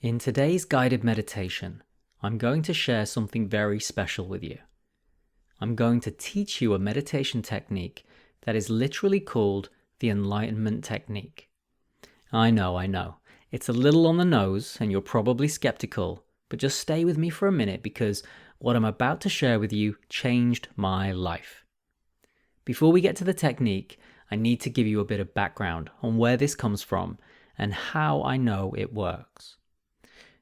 In today's guided meditation, I'm going to share something very special with you. I'm going to teach you a meditation technique that is literally called the Enlightenment Technique. I know, it's a little on the nose and you're probably skeptical, but just stay with me for a minute because what I'm about to share with you changed my life. Before we get to the technique, I need to give you a bit of background on where this comes from and how I know it works.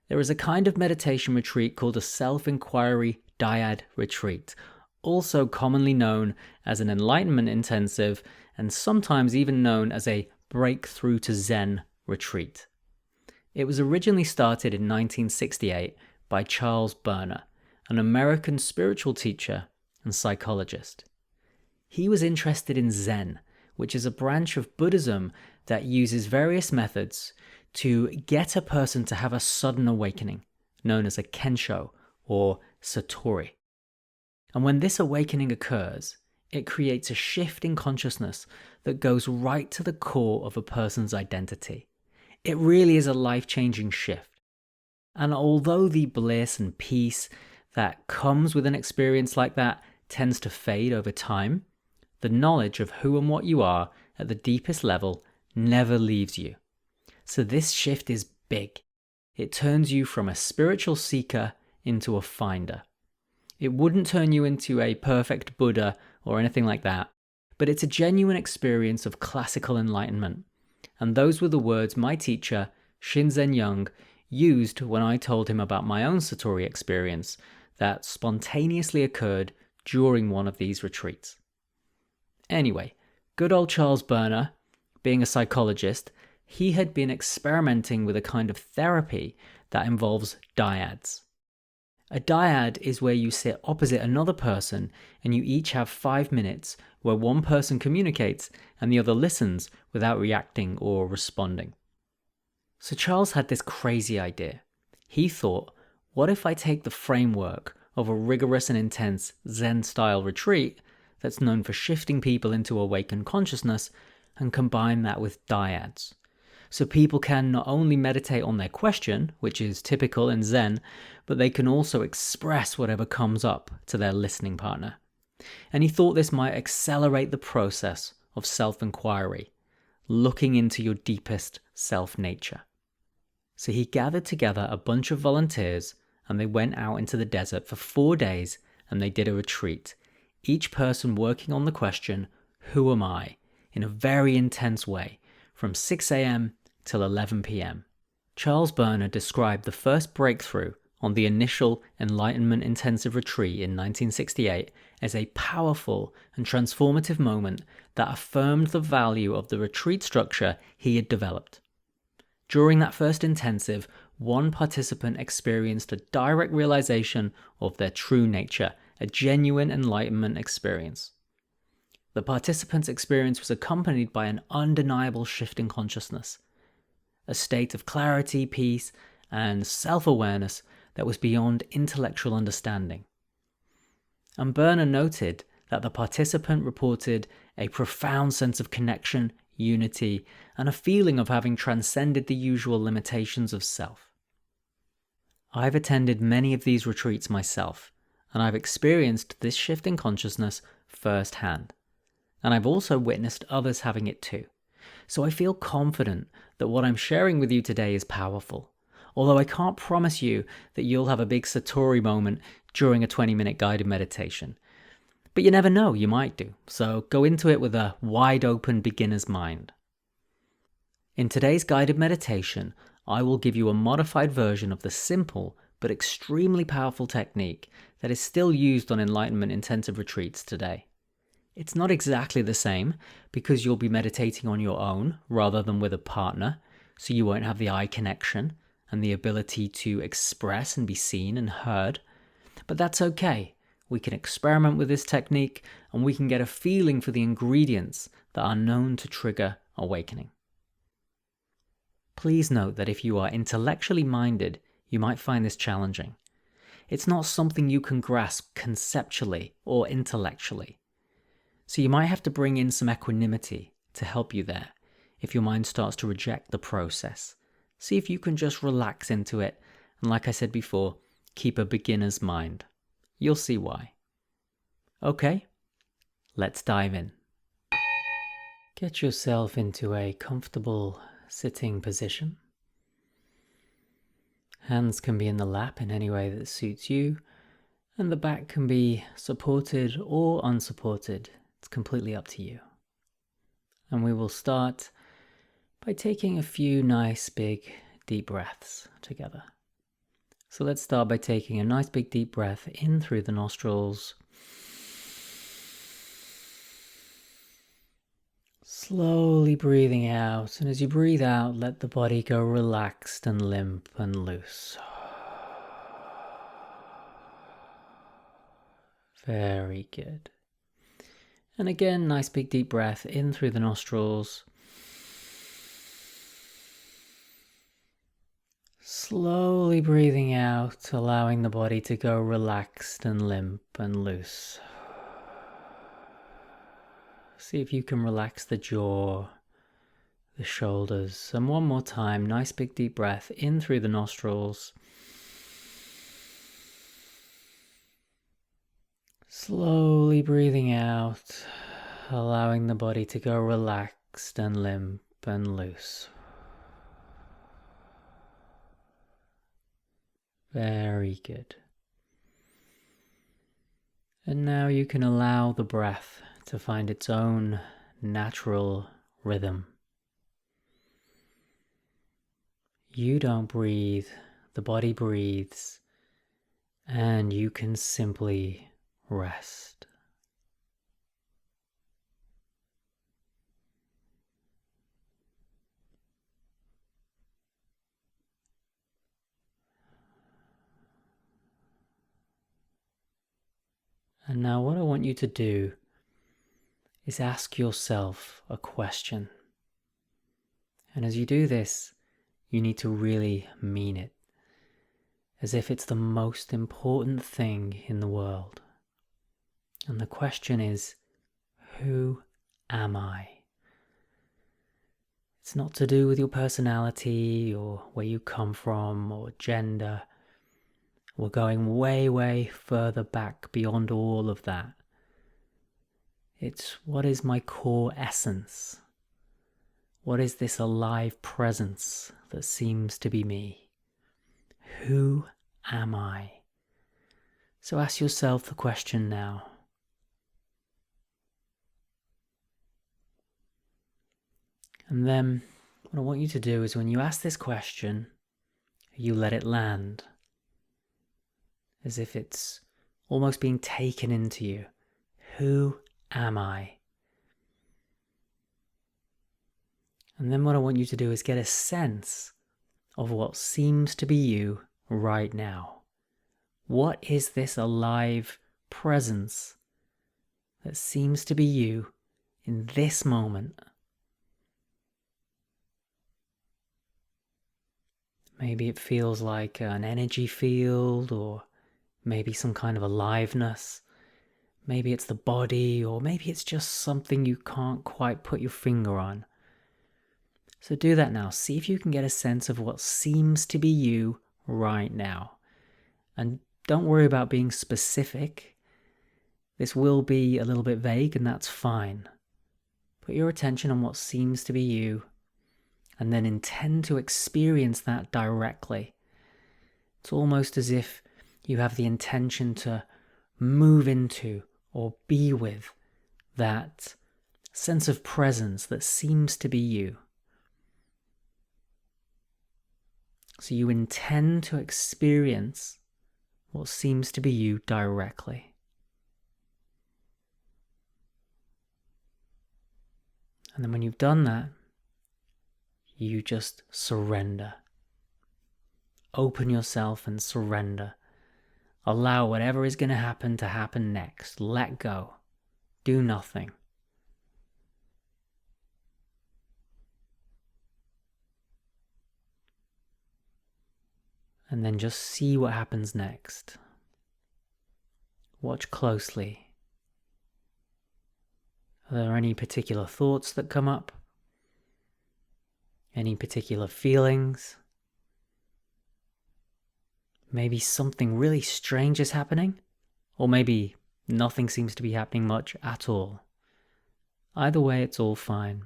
There is a kind of meditation retreat called a self-inquiry dyad retreat, also commonly known as an Enlightenment Intensive and sometimes even known as a Breakthrough to Zen retreat. It was originally started in 1968 by Charles Berner, an American spiritual teacher and psychologist. He was interested in Zen, which is a branch of Buddhism that uses various methods to get a person to have a sudden awakening, known as a kensho or satori. And when this awakening occurs, it creates a shift in consciousness that goes right to the core of a person's identity. It really is a life-changing shift. And although the bliss and peace that comes with an experience like that tends to fade over time, the knowledge of who and what you are at the deepest level never leaves you. So this shift is big. It turns you from a spiritual seeker into a finder. It wouldn't turn you into a perfect Buddha or anything like that, but it's a genuine experience of classical enlightenment. And those were the words my teacher, Shinzen Young, used when I told him about my own satori experience that spontaneously occurred during one of these retreats. Anyway, good old Charles Berner, being a psychologist, he had been experimenting with a kind of therapy that involves dyads. A dyad is where you sit opposite another person and you each have 5 minutes where one person communicates and the other listens without reacting or responding. So Charles had this crazy idea. He thought, what if I take the framework of a rigorous and intense Zen-style retreat that's known for shifting people into awakened consciousness and combine that with dyads? So people can not only meditate on their question, which is typical in Zen, but they can also express whatever comes up to their listening partner. And he thought this might accelerate the process of self-inquiry, looking into your deepest self-nature. So he gathered together a bunch of volunteers and they went out into the desert for 4 days and they did a retreat, each person working on the question, who am I, in a very intense way, from 6 a.m. till 11 p.m. Charles Berner described the first breakthrough on the initial Enlightenment Intensive retreat in 1968 as a powerful and transformative moment that affirmed the value of the retreat structure he had developed. During that first intensive, one participant experienced a direct realization of their true nature, a genuine enlightenment experience. The participant's experience was accompanied by an undeniable shift in consciousness, a state of clarity, peace, and self-awareness that was beyond intellectual understanding. And Berner noted that the participant reported a profound sense of connection, unity, and a feeling of having transcended the usual limitations of self. I've attended many of these retreats myself, and I've experienced this shift in consciousness firsthand. And I've also witnessed others having it too. So I feel confident that what I'm sharing with you today is powerful, although I can't promise you that you'll have a big satori moment during a 20-minute guided meditation. But you never know, you might do, so go into it with a wide open beginner's mind. In today's guided meditation, I will give you a modified version of the simple but extremely powerful technique that is still used on Enlightenment Intensive retreats today. It's not exactly the same because you'll be meditating on your own rather than with a partner, so you won't have the eye connection and the ability to express and be seen and heard. But that's okay. We can experiment with this technique and we can get a feeling for the ingredients that are known to trigger awakening. Please note that if you are intellectually minded, you might find this challenging. It's not something you can grasp conceptually or intellectually. So you might have to bring in some equanimity to help you there if your mind starts to reject the process, See if you can just relax into it. And like I said before, keep a beginner's mind. You'll see why. Okay, let's dive in. Get yourself into a comfortable sitting position. Hands can be in the lap in any way that suits you, and the back can be supported or unsupported. It's completely up to you. And we will start by taking a few nice big deep breaths together. So let's start by taking a nice big deep breath in through the nostrils. Slowly breathing out, and as you breathe out, let the body go relaxed and limp and loose. Very good. And again, nice big deep breath in through the nostrils. Slowly breathing out, allowing the body to go relaxed and limp and loose. See if you can relax the jaw, the shoulders. And one more time, nice big deep breath in through the nostrils. Slowly breathing out, allowing the body to go relaxed and limp and loose. Very good. And now you can allow the breath to find its own natural rhythm. You don't breathe, the body breathes, and you can simply rest. And now what I want you to do is ask yourself a question. And as you do this, you need to really mean it, as if it's the most important thing in the world. And the question is, who am I? It's not to do with your personality or where you come from or gender. We're going way, way further back beyond all of that. It's what is my core essence? What is this alive presence that seems to be me? Who am I? So ask yourself the question now. And then what I want you to do is when you ask this question, you let it land. As if it's almost being taken into you. Who am I? And then what I want you to do is get a sense of what seems to be you right now. What is this alive presence that seems to be you in this moment? Maybe it feels like an energy field, or maybe some kind of aliveness. Maybe it's the body, or maybe it's just something you can't quite put your finger on. So do that now. See if you can get a sense of what seems to be you right now. And don't worry about being specific. This will be a little bit vague, and that's fine. Put your attention on what seems to be you, and then intend to experience that directly. It's almost as if you have the intention to move into or be with that sense of presence that seems to be you. So you intend to experience what seems to be you directly. And then when you've done that, you just surrender. Open yourself and surrender. Allow whatever is going to happen next. Let go. Do nothing. And then just see what happens next. Watch closely. Are there any particular thoughts that come up? Any particular feelings? Maybe something really strange is happening, or maybe nothing seems to be happening much at all. Either way, it's all fine.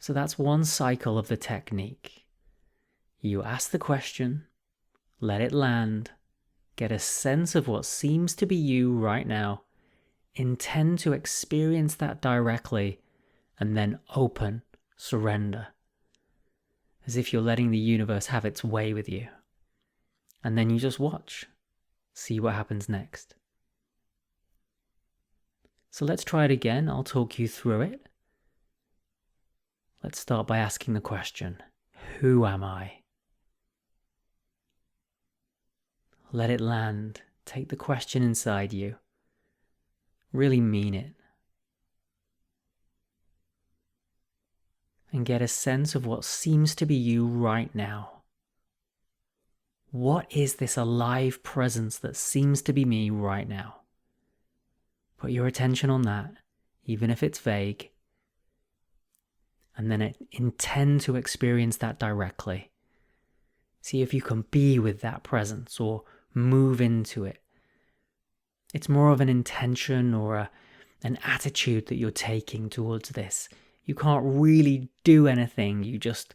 So that's one cycle of the technique. You ask the question, let it land, get a sense of what seems to be you right now, intend to experience that directly, and then open, surrender, as if you're letting the universe have its way with you. And then you just watch, see what happens next. So let's try it again. I'll talk you through it. Let's start by asking the question, who am I? Let it land. Take the question inside you. Really mean it. And get a sense of what seems to be you right now. What is this alive presence that seems to be me right now? Put your attention on that, even if it's vague. And then intend to experience that directly. See if you can be with that presence or move into it. It's more of an intention or an attitude that you're taking towards this. You can't really do anything, you just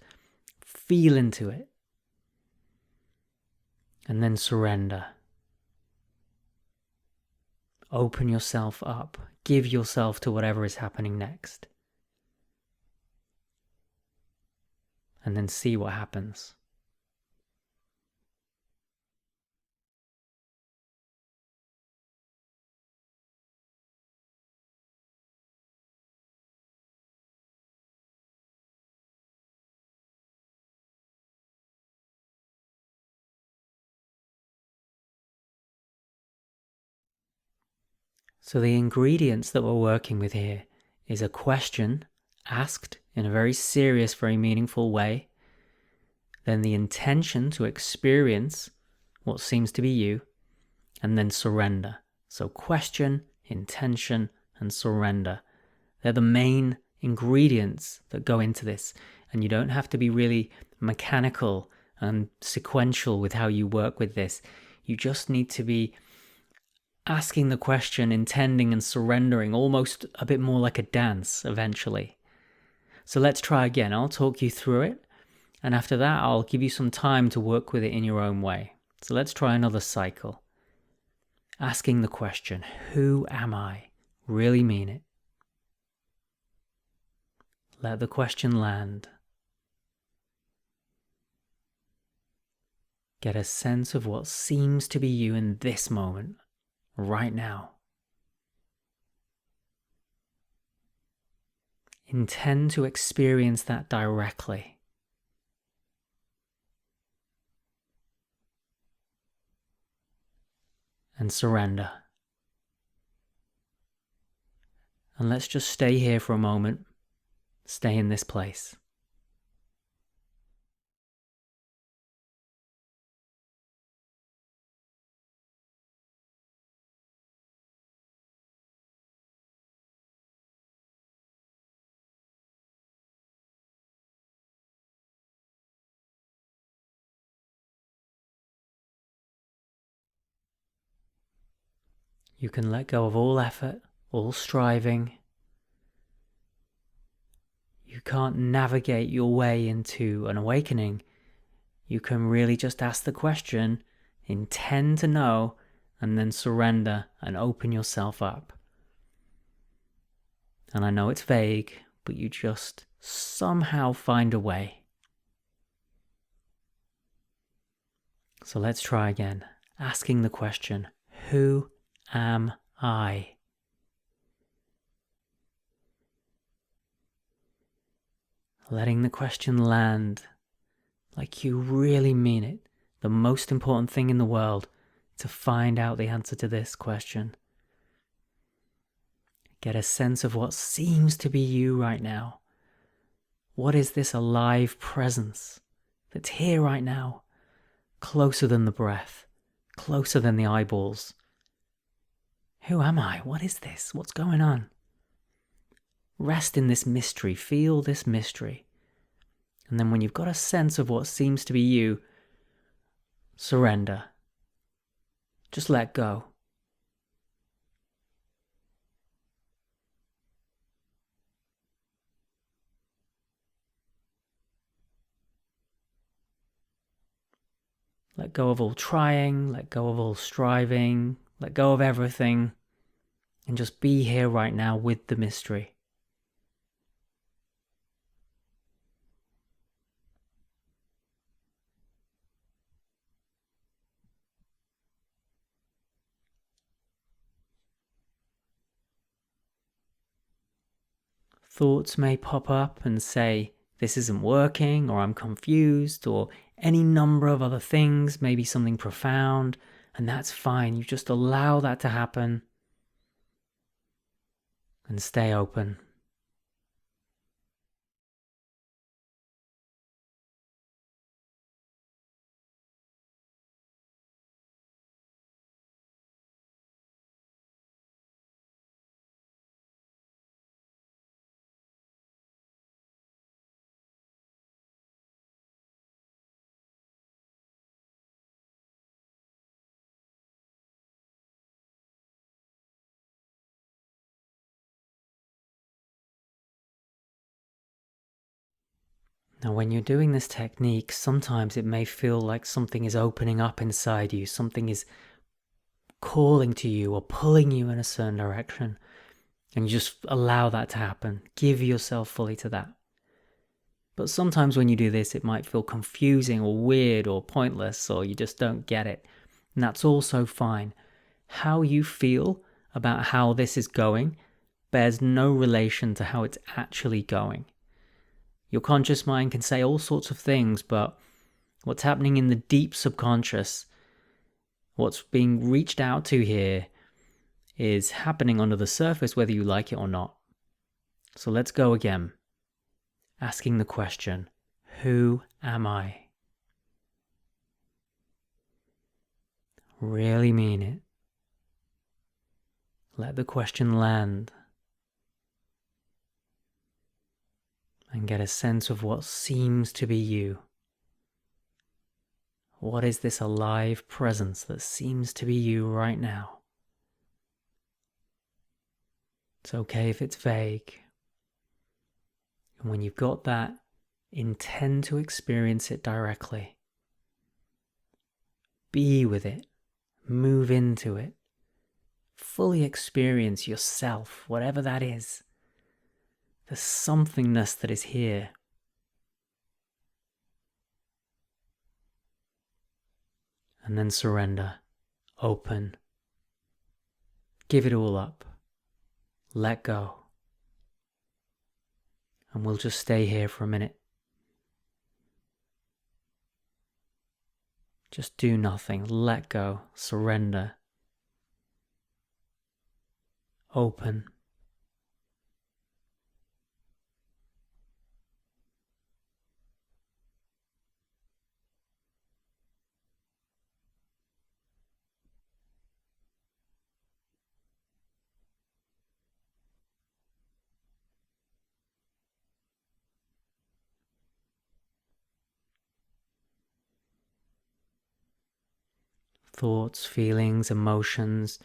feel into it. And then surrender. Open yourself up. Give yourself to whatever is happening next. And then see what happens. So the ingredients that we're working with here is a question asked in a very serious, very meaningful way. Then the intention to experience what seems to be you, and then surrender. So question, intention, and surrender. They're the main ingredients that go into this. And you don't have to be really mechanical and sequential with how you work with this. You just need to be asking the question, intending and surrendering, almost a bit more like a dance eventually. So let's try again. I'll talk you through it. And after that, I'll give you some time to work with it in your own way. So let's try another cycle. Asking the question, who am I? Really mean it. Let the question land. Get a sense of what seems to be you in this moment, right now. Intend to experience that directly. And surrender. And let's just stay here for a moment. Stay in this place. You can let go of all effort, all striving. You can't navigate your way into an awakening. You can really just ask the question, intend to know, and then surrender and open yourself up. And I know it's vague, but you just somehow find a way. So let's try again, asking the question, who am I? Letting the question land like you really mean it. The most important thing in the world, to find out the answer to this question. Get a sense of what seems to be you right now. What is this alive presence that's here right now? Closer than the breath, closer than the eyeballs. Who am I? What is this? What's going on? Rest in this mystery, feel this mystery. And then when you've got a sense of what seems to be you, surrender. Just let go. Let go of all trying, let go of all striving, let go of everything, and just be here right now with the mystery. Thoughts may pop up and say, this isn't working, or I'm confused, or any number of other things, maybe something profound, and that's fine. You just allow that to happen and stay open. Now, when you're doing this technique, sometimes it may feel like something is opening up inside you, something is calling to you or pulling you in a certain direction, and you just allow that to happen. Give yourself fully to that. But sometimes when you do this, it might feel confusing or weird or pointless, or you just don't get it. And that's also fine. How you feel about how this is going bears no relation to how it's actually going. Your conscious mind can say all sorts of things, but what's happening in the deep subconscious, what's being reached out to here, is happening under the surface whether you like it or not. So let's go again. Asking the question, who am I? Really mean it. Let the question land. And get a sense of what seems to be you. What is this alive presence that seems to be you right now? It's okay if it's vague. And when you've got that, intend to experience it directly. Be with it. Move into it. Fully experience yourself, whatever that is. The somethingness that is here. And then surrender. Open. Give it all up. Let go. And we'll just stay here for a minute. Just do nothing. Let go. Surrender. Open. Thoughts, feelings, emotions,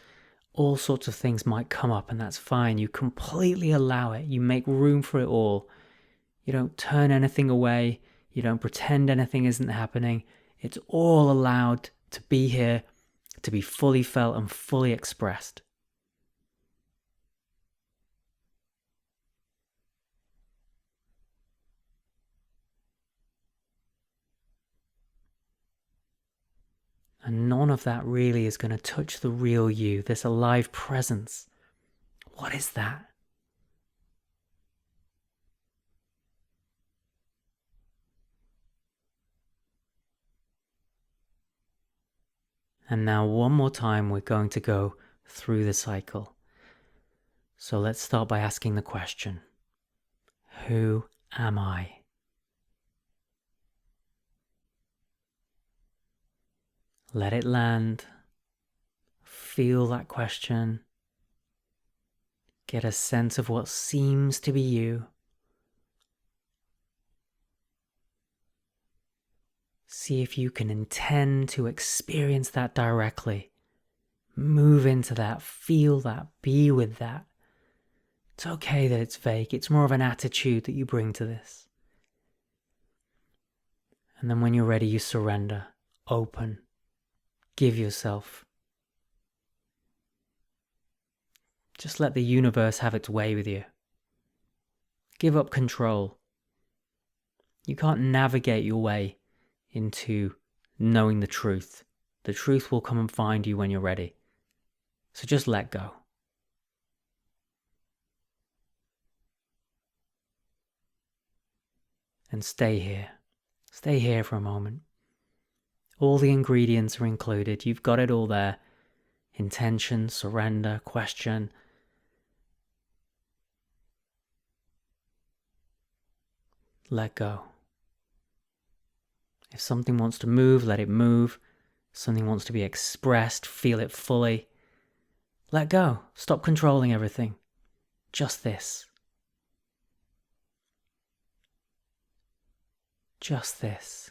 all sorts of things might come up, and that's fine. You completely allow it. You make room for it all. You don't turn anything away. You don't pretend anything isn't happening. It's all allowed to be here, to be fully felt and fully expressed. And none of that really is going to touch the real you, this alive presence. What is that? And now one more time we're going to go through the cycle. So let's start by asking the question, who am I? Let it land. Feel that question. Get a sense of what seems to be you. See if you can intend to experience that directly. Move into that, feel that, be with that. It's okay that it's vague, it's more of an attitude that you bring to this. And then when you're ready, you surrender, open, give yourself. Just let the universe have its way with you. Give up control. You can't navigate your way into knowing the truth. The truth will come and find you when you're ready. So just let go. And stay here. Stay here for a moment. All the ingredients are included. You've got it all there. Intention, surrender, question. Let go. If something wants to move, let it move. If something wants to be expressed, feel it fully. Let go. Stop controlling everything. Just this. Just this.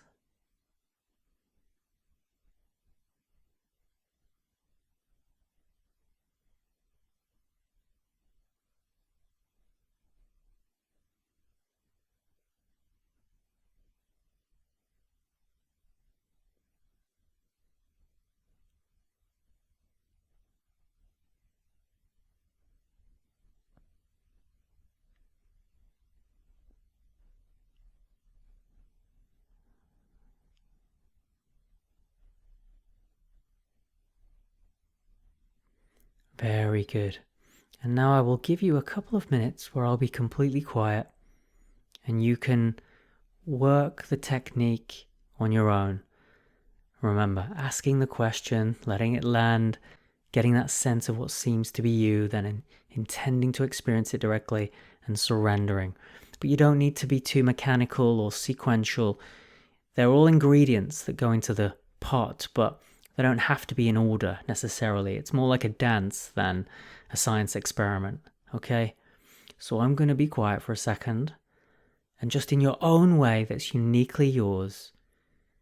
Very good. And now I will give you a couple of minutes where I'll be completely quiet and you can work the technique on your own. Remember, asking the question, letting it land, getting that sense of what seems to be you, then intending to experience it directly and surrendering. But you don't need to be too mechanical or sequential. They're all ingredients that go into the pot, but they don't have to be in order necessarily. It's more like a dance than a science experiment, okay? So I'm going to be quiet for a second, and just in your own way that's uniquely yours,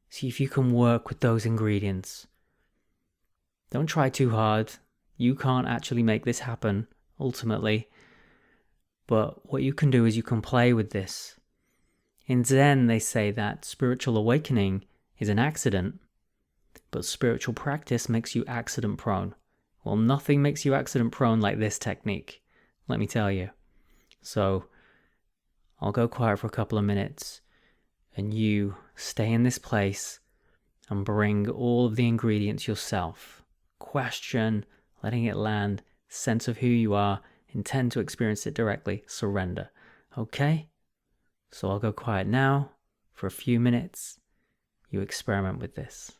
see if you can work with those ingredients. Don't try too hard. You can't actually make this happen, ultimately. But what you can do is you can play with this. In Zen, they say that spiritual awakening is an accident, but spiritual practice makes you accident prone. Well, nothing makes you accident prone like this technique, let me tell you. So I'll go quiet for a couple of minutes and you stay in this place and bring all of the ingredients yourself. Question, letting it land, sense of who you are, intend to experience it directly, surrender. Okay? So I'll go quiet now for a few minutes. You experiment with this.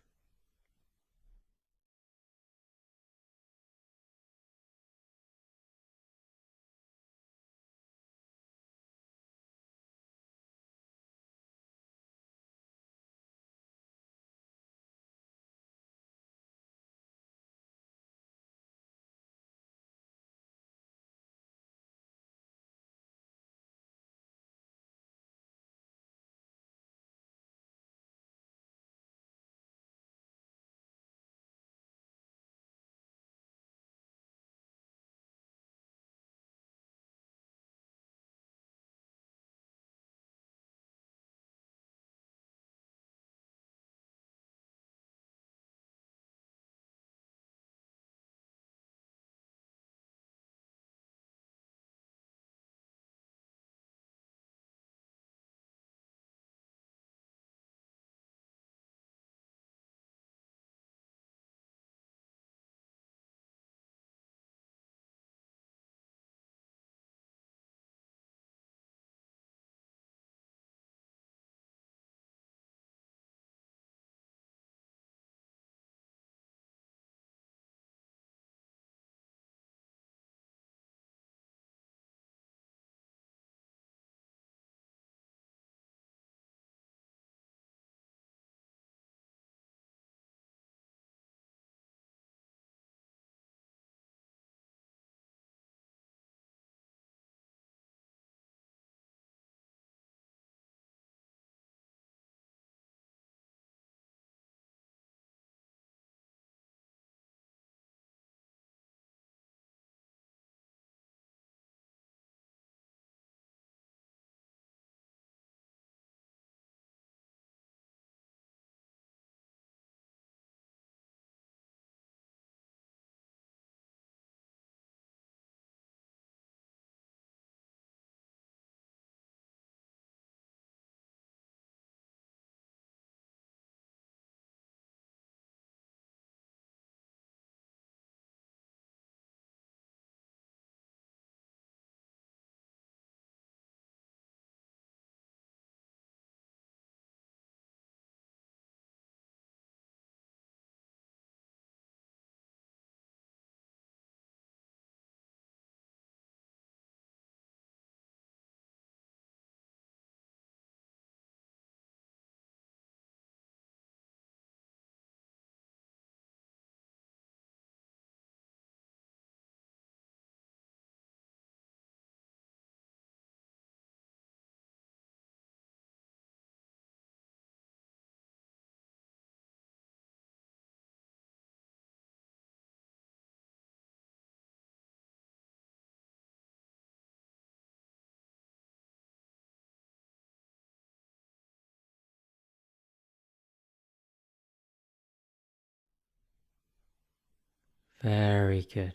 Very good.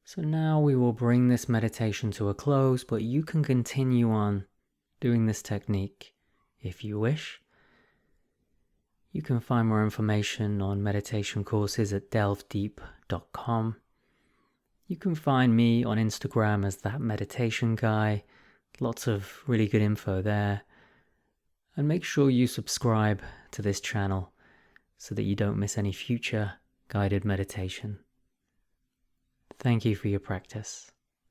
So now we will bring this meditation to a close, but you can continue on doing this technique if you wish. You can find more information on meditation courses at delvedeep.com. You can find me on Instagram as That Meditation Guy. Lots of really good info there. And make sure you subscribe to this channel so that you don't miss any future guided meditation. Thank you for your practice.